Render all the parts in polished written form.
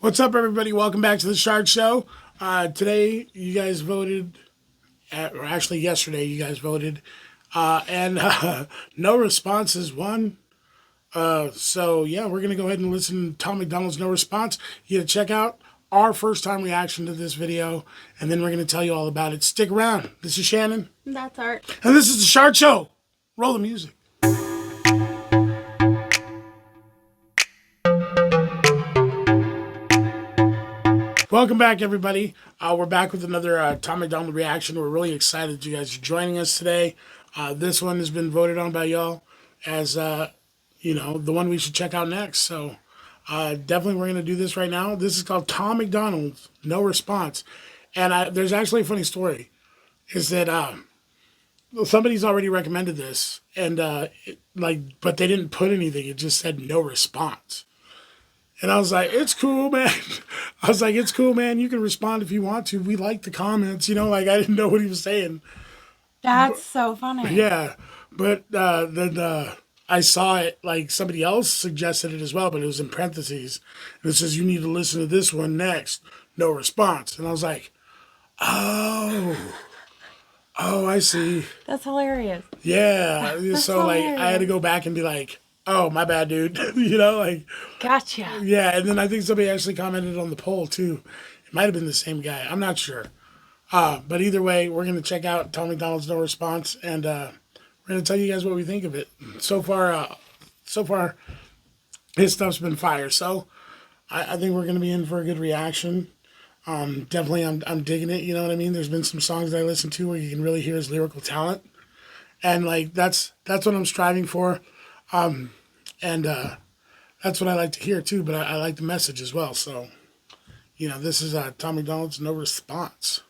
What's up, everybody? Welcome back to the Shartshow. Today, you guys voted, or actually yesterday, you guys voted, and no responses won. So, yeah, we're going to go ahead and listen to Tom Macdonald's No Response. You got to check out our first-time reaction to this video, and then we're going to tell you all about it. Stick around. This is Shannon. That's Art. And this is the Shartshow. Roll the music. Welcome back, everybody. We're back with another Tom Macdonald reaction. We're really excited that you guys are joining us today. This one has been voted on by y'all as, the one we should check out next. So definitely we're going to do this right now. This is called Tom Macdonald's No Response. And there's actually a funny story. Is that somebody's already recommended this. And, but they didn't put anything. It just said no response. And I was like, it's cool, man. It's cool, man. You can respond if you want to. We like the comments, I didn't know what he was saying. That's so funny. Yeah. But then I saw it, somebody else suggested it as well, but it was in parentheses. And it says, you need to listen to this one next. No response. And I was like, oh, I see. That's hilarious. Yeah. That's so, hilarious. I had to go back and be like, oh, my bad, dude. Gotcha. Yeah, and then I think somebody actually commented on the poll, too. It might have been the same guy. I'm not sure. But either way, we're going to check out Tom Macdonald's No Response, and we're going to tell you guys what we think of it. So far, his stuff's been fire. So I think we're going to be in for a good reaction. Definitely, I'm digging it, you know what I mean? There's been some songs that I listen to where you can really hear his lyrical talent. And, that's what I'm striving for. That's what I like to hear too, but I like the message as well. So, this is Tom Macdonald's No Response.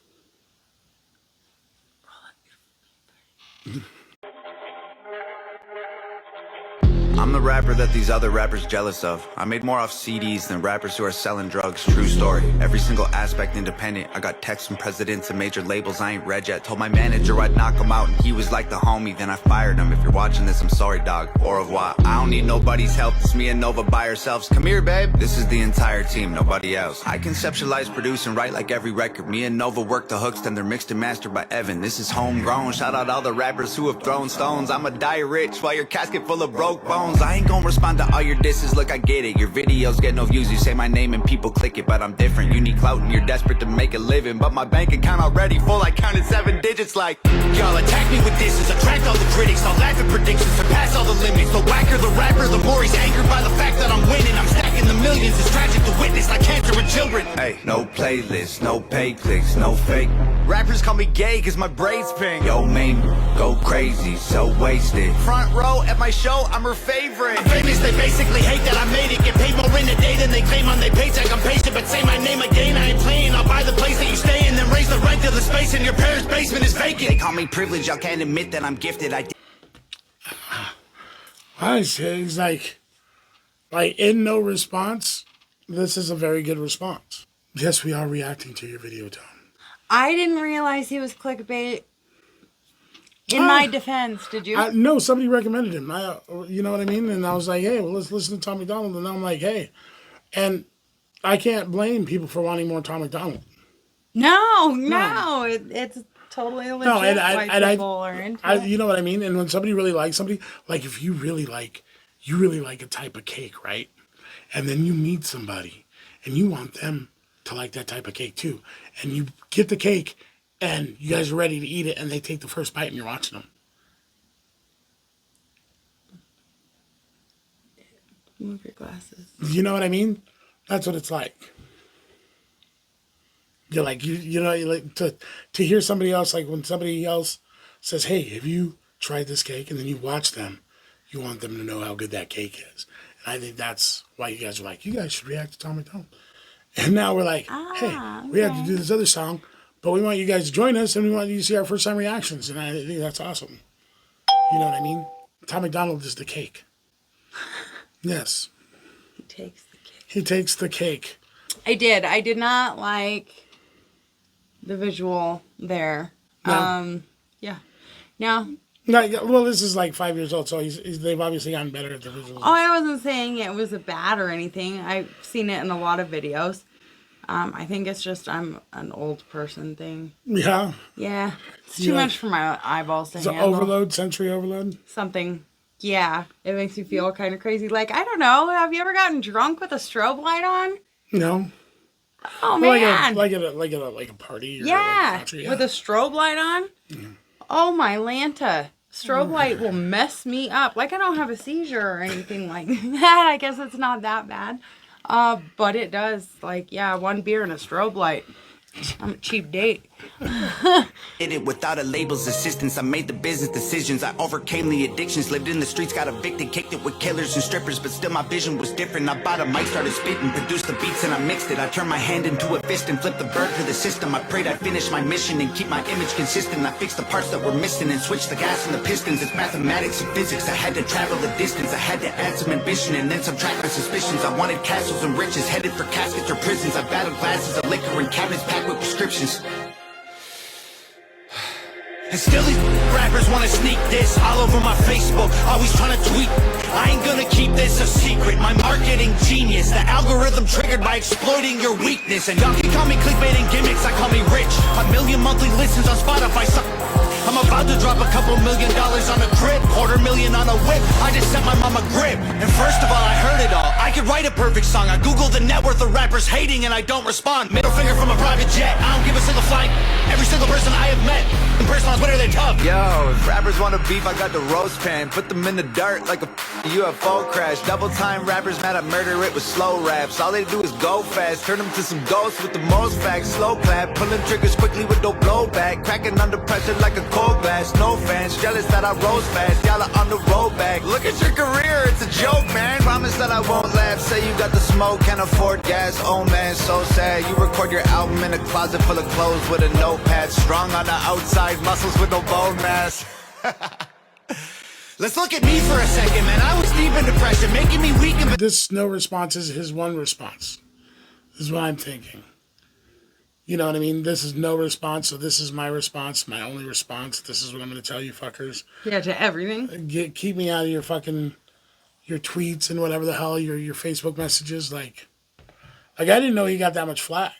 I'm the rapper that these other rappers jealous of. I made more off CDs than rappers who are selling drugs. True story. Every single aspect independent. I got texts from presidents and major labels I ain't read yet. Told my manager I'd knock him out and he was like the homie. Then I fired him. If you're watching this, I'm sorry, dog. Au revoir. I don't need nobody's help. It's me and Nova by ourselves. Come here, babe. This is the entire team, nobody else. I conceptualize, produce, and write like every record. Me and Nova work the hooks, then they're mixed and mastered by Evan. This is homegrown. Shout out all the rappers who have thrown stones. I'ma die rich while your casket full of broke bones. I ain't gonna respond to all your disses, look I get it. Your videos get no views, you say my name and people click it. But I'm different, you need clout and you're desperate to make a living. But my bank account already full, I counted 7 digits like y'all attack me with disses, attract all the critics. I'll laugh at predictions, surpass all the limits. The whacker the rapper, the more he's angered by the fact that I'm winning. I'm stacking the millions, it's tragic to witness like cancer in children. Hey, no playlist, no paid clicks, no fake. Rappers call me gay cause my braids pink. Yo, main, go crazy, so wasted. Front row at my show, I'm her favorite. I'm famous, they basically hate that I made it. Get paid more in a day than they claim on their paycheck. I'm patient, but say my name again, I ain't playing. I'll buy the place that you stay in, then raise the rent till the space in your parents' basement is vacant. They call me privileged, y'all can't admit that I'm gifted. I say he's like in No Response. This is a very good response. Yes, we are reacting to your video, Tom. I didn't realize he was clickbait. In my defense, did you? No, somebody recommended him. You know what I mean? And I was like, hey, well, let's listen to Tom Macdonald. And I'm like, hey. And I can't blame people for wanting more Tom Macdonald. No. It's totally legit. No, and people are into it. you know what I mean? And when somebody really likes somebody, like if you really like a type of cake, right? And then you meet somebody and you want them to like that type of cake too. And you get the cake and you guys are ready to eat it and they take the first bite and you're watching them. Move your glasses. You know what I mean? That's what it's like. You're like, you like to hear somebody else, like when somebody else says, hey, have you tried this cake? And then you watch them, you want them to know how good that cake is. And I think that's why you guys are like, you guys should react to Tom Macdonald. And now we're like, hey, we have to do this other song, but we want you guys to join us and we want you to see our first time reactions. And I think that's awesome. You know what I mean? Tom Macdonald is the cake. Yes. He takes the cake. He takes the cake. I did not like the visual there. No. Yeah. Now, Well, this is like 5 years old, so they've obviously gotten better at the visuals. Oh, I wasn't saying it was a bad or anything. I've seen it in a lot of videos. I think it's just I'm an old person thing. Yeah. Yeah, it's too much for my eyeballs to It's handle. overload, sensory overload. Something. Yeah, it makes you feel kind of crazy. Like, I don't know. Have you ever gotten drunk with a strobe light on? No. Oh Well, man. like a party. Or Yeah, a concert, with a strobe light on. Yeah. Oh my Lanta. Strobe light will mess me up. Like, I don't have a seizure or anything like that. I guess it's not that bad. But it does. Like, yeah, one beer and a strobe light. I'm a cheap date. Did it without a label's assistance. I made the business decisions. I overcame the addictions. Lived in the streets, got evicted, kicked it with killers and strippers. But still my vision was different. I bought a mic, started spitting, produced the beats and I mixed it. I turned my hand into a fist and flipped the bird to the system. I prayed I'd finish my mission and keep my image consistent. I fixed the parts that were missing and switched the gas and the pistons. It's mathematics and physics. I had to travel the distance. I had to add some ambition and then subtract my suspicions. I wanted castles and riches, headed for caskets or prisons. I battled glasses of liquor and cabinets packed with prescriptions. And still these rappers wanna sneak this all over my Facebook, always trying to tweet. I ain't gonna keep this a secret, my marketing genius. The algorithm triggered by exploiting your weakness. And y'all can call me clickbait and gimmicks, I call me rich. 1 million monthly listens on Spotify, I'm about to drop a couple $1 million on a crib, $250,000 on a whip. I just sent my mom a grip. And first of all, I heard it all. I could write a perfect song. I Googled the net worth of rappers hating and I don't respond. Middle finger from a private jet. I don't give a single flight. Every single person I have met in person on Twitter, they're tough. Yo, if rappers wanna beef, I got the roast pan. Put them in the dirt like a UFO crash. Double time rappers mad I murder it with slow raps. All they do is go fast. Turn them to some ghosts with the most facts. Slow clap, pulling triggers quickly with no blowback. Cracking under pressure like a cold glass. No fans, jealous that I rose fast. Y'all are on the road back. Look at your career, it's a joke, man. Promise that I won't laugh. Say you got the smoke, can't afford gas. Oh man, so sad. You record your album in a closet full of clothes with a notepad. Strong on the outside, muscles with no bone mass. Let's look at me for a second, man. I was deep in depression, making me weak and... This no response is his one response. This is what I'm thinking. You know what I mean? This is no response, so this is my response, my only response. This is what I'm going to tell you fuckers. Yeah, to everything. Keep me out of your fucking, your tweets and whatever the hell, your Facebook messages. Like I didn't know he got that much flack.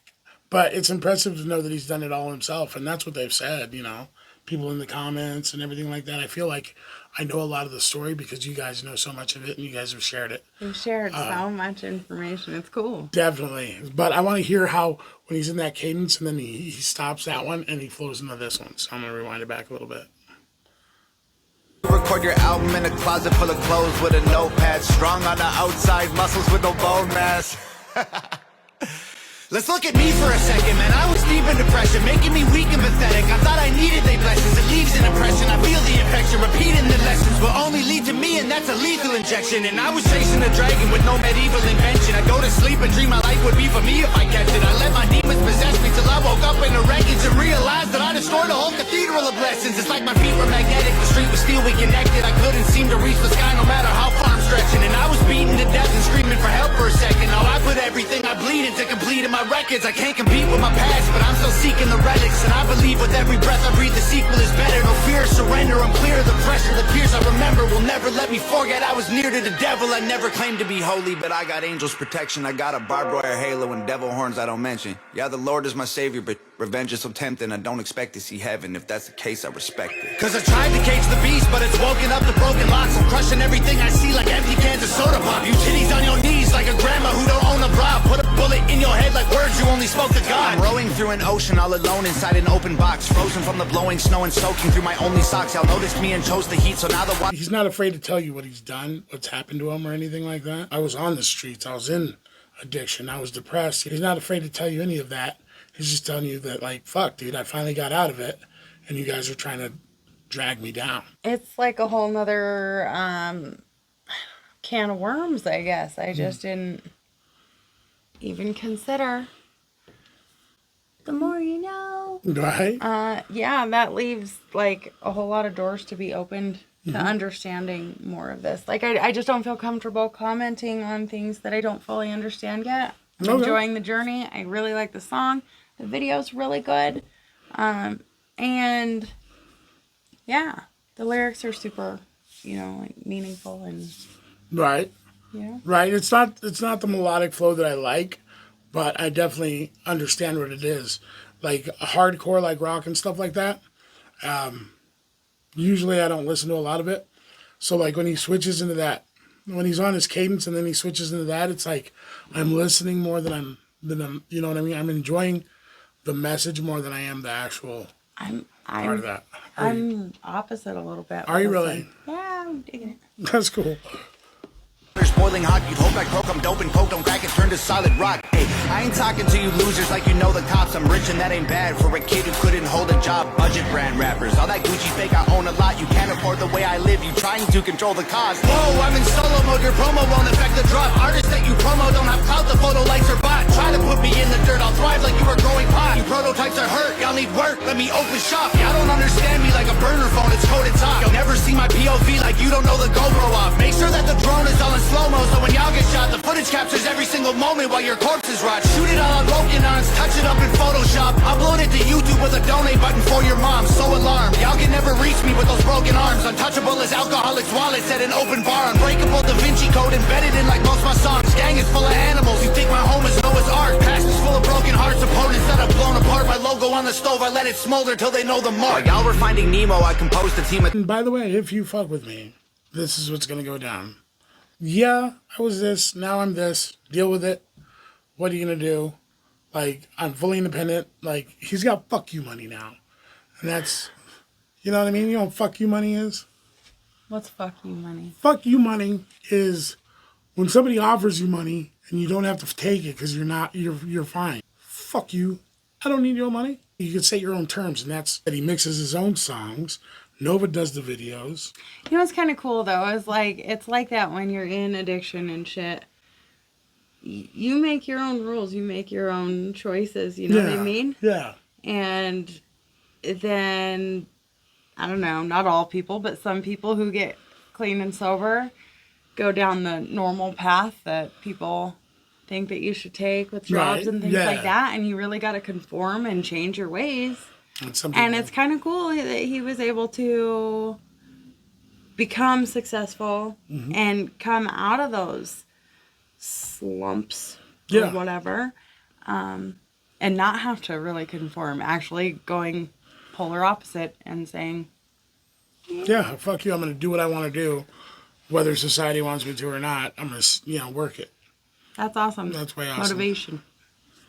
But it's impressive to know that he's done it all himself, and that's what they've said, you know. People in the comments and everything like that. I feel like I know a lot of the story because you guys know so much of it and you guys have shared it. We've shared so much information. It's cool. Definitely. But I want to hear how, when he's in that cadence and then he stops that one and he flows into this one. So I'm going to rewind it back a little bit. Record your album in a closet full of clothes with a notepad. Strong on the outside, muscles with no bone mass. Let's look at me for a second, man. I was deep in depression, making me weak and pathetic. I thought I needed they blessings. It leaves an impression. I feel the infection. Repeating the lessons will only lead to me, and that's a lethal injection. And I was chasing a dragon with no medieval invention. I go to sleep and dream my life would be for me if I kept it. I let my demons possess me till I woke up in the wreckage and realized that I destroyed a whole cathedral of blessings. It's like my feet were magnetic. The street was steel, we connected. I couldn't seem to reach the sky no matter how far I'm stretching. And I was beaten to death and screaming for help for a second. Now I put everything I bleed into completing my records. I can't compete with my past, but I'm still seeking the relics. And I believe with every breath I breathe the sequel is better. No fear, surrender, I'm clear of the pressure. The tears I remember will never let me forget I was near to the devil. I never claimed to be holy, but I got angels protection. I got a barbed wire halo and devil horns I don't mention. Yeah, the Lord is my savior, but revenge is so tempting. I don't expect to see heaven. If that's the case, I respect it. Cause I tried to cage the beast, but it's woken up the broken locks. I'm crushing everything I see like empty cans of soda pop. You titties on your knees like a grandma who don't own a bra. Put a bullet in your head like words you only spoke to God. I'm rowing through an ocean all alone inside an open box. Frozen from the blowing snow and soaking through my only socks. Y'all noticed me and chose the heat, so now the water... He's not afraid to tell you what he's done, what's happened to him or anything like that. I was on the streets. I was in addiction. I was depressed. He's not afraid to tell you any of that. He's just telling you that, like, fuck, dude, I finally got out of it, and you guys are trying to drag me down. It's like a whole nother can of worms, I guess. I just didn't even consider. The more you know. Right? Yeah, that leaves, like, a whole lot of doors to be opened to understanding more of this. Like, I just don't feel comfortable commenting on things that I don't fully understand yet. I'm enjoying the journey. I really like the song. The video's really good. And yeah, the lyrics are super, like meaningful and, Right. Right. It's not the melodic flow that I like, but I definitely understand what it is. Like hardcore, like rock and stuff like that. Usually I don't listen to a lot of it. So like when he switches into that, when he's on his cadence and then he switches into that, it's like I'm listening more than I'm, you know what I mean? I'm enjoying the message more than I am the actual part of that. I'm opposite a little bit. Are you really? Yeah, I'm digging it. That's cool. Boiling hot, you'd hope I croak, I'm dope and coke, don't crack it, turn to solid rock. Hey, I ain't talking to you losers like you know the cops. I'm rich and that ain't bad for a kid who couldn't hold a job. Budget brand rappers, all that Gucci fake, I own a lot. You can't afford the way I live, you trying to control the cost. Whoa, I'm in solo mode, your promo won't affect the drop. Artists that you promo don't have clout, the photo likes are bot. Try to put me in the dirt, I'll thrive like you were growing pot. You prototypes are hurt, y'all need work, let me open shop. Y'all don't understand me like a burner phone, it's coded top. You'll never see my POV like you don't know the GoPro off. Make sure that the drone is all in slow-mo, so when y'all get shot, the footage captures every single moment while your corpses rot. Shoot it all on broken arms, touch it up in Photoshop. Upload it to YouTube with a donate button for your mom. So alarmed, y'all can never reach me with those broken arms. Untouchable as alcoholics' wallets at an open bar. Unbreakable Da Vinci Code embedded in like most my songs. Gang is full of animals, you think my home is Noah's Ark. Past is full of broken hearts, opponents that have blown apart. My logo on the stove, I let it smolder till they know the mark. While y'all were finding Nemo, I composed a team of... And by the way, if you fuck with me, this is what's gonna go down. Yeah, I was this, now I'm this. Deal with it. What are you gonna do? Like, I'm fully independent. Like, he's got fuck you money now. And that's, you know what I mean? You know what fuck you money is? What's fuck you money? Fuck you money is when somebody offers you money and you don't have to take it because you're fine. Fuck you. I don't need your money. You can set your own terms, and that's that he mixes his own songs. Nova does the videos. You know what's kind of cool though is like it's like that when you're in addiction and shit. You make your own rules. You make your own choices. You know what I mean? Yeah. And then I don't know, not all people, but some people who get clean and sober go down the normal path that people think that you should take with jobs and things like that, and you really got to conform and change your ways. And it's kind of cool that he was able to become successful and come out of those slumps or whatever, and not have to really conform, actually going polar opposite and saying, yeah, fuck you, I'm going to do what I want to do, whether society wants me to or not. I'm going to, work it. That's awesome. That's way awesome. Motivation.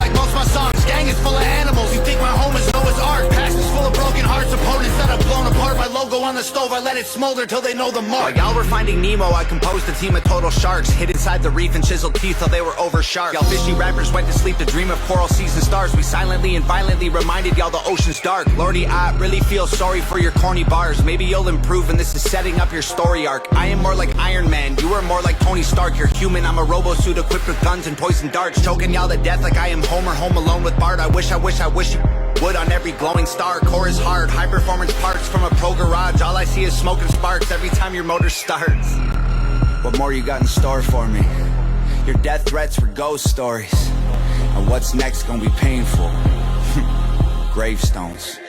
Like most my songs, gang is full of animals. You think my home is Noah's Ark. Past is full of broken hearts, opponents that have blown apart. My logo on the stove, I let it smolder till they know the mark. While y'all were finding Nemo, I composed a team of total sharks. Hid inside the reef and chiseled teeth till they were over sharp. Y'all fishy rappers went to sleep to dream of coral seas and stars. We silently and violently reminded y'all the ocean's dark. Lordy, I really feel sorry for your corny bars. Maybe you'll improve and this is setting up your story arc. I am more like Iron Man, you are more like Tony Stark. You're human, I'm a robo-suit equipped with guns and poison darts. Choking y'all to death like I am Homer home alone with Bart. I wish you would on every glowing star. Core is hard, high performance parts from a pro garage. All I see is smoke and sparks every time your motor starts. What more you got in store for me? Your death threats were ghost stories, and what's next gonna be painful. Gravestones.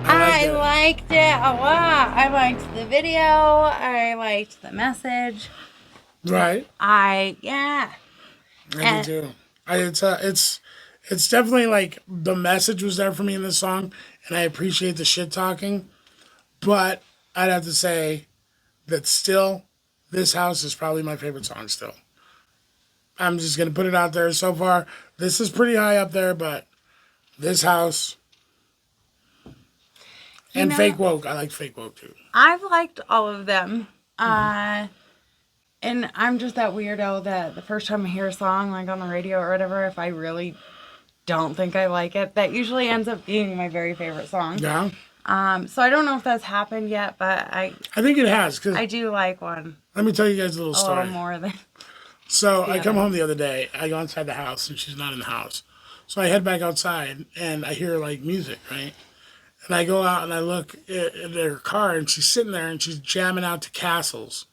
I liked it a lot. I liked the video. I liked the message. Right. I do too. It's definitely like the message was there for me in this song, and I appreciate the shit talking, but I'd have to say that still, This House is probably my favorite song still. I'm just gonna put it out there. So far, this is pretty high up there, but This House and Fake Woke. I like Fake Woke too. I've liked all of them. And I'm just that weirdo that the first time I hear a song like on the radio or whatever, if I really don't think I like it, that usually ends up being my very favorite song. Yeah. So I don't know if that's happened yet, but I think it has, because I do like one. Let me tell you guys a little story. A little more than. So I come home the other day. I go inside the house, and she's not in the house. So I head back outside, and I hear like music, right? And I go out and I look at her car, and she's sitting there and she's jamming out to Castles.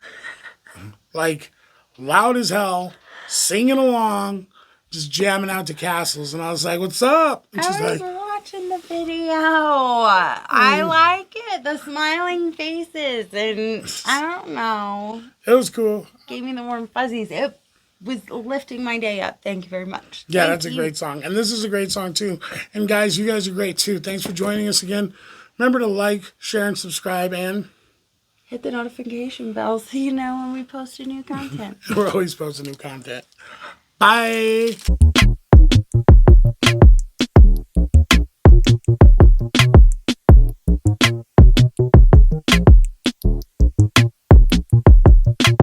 Like, loud as hell, singing along, just jamming out to Castles. And I was like, what's up? And she's I was like, watching the video. I like it. The smiling faces. And I don't know. it was cool. Gave me the warm fuzzies. It was lifting my day up. Thank you very much. Yeah, Thank that's a you. great song. And this is a great song, too. And guys, you guys are great, too. Thanks for joining us again. Remember to like, share, and subscribe. And Hit the notification bell so you know when we post a new content. we're always posting new content. Bye.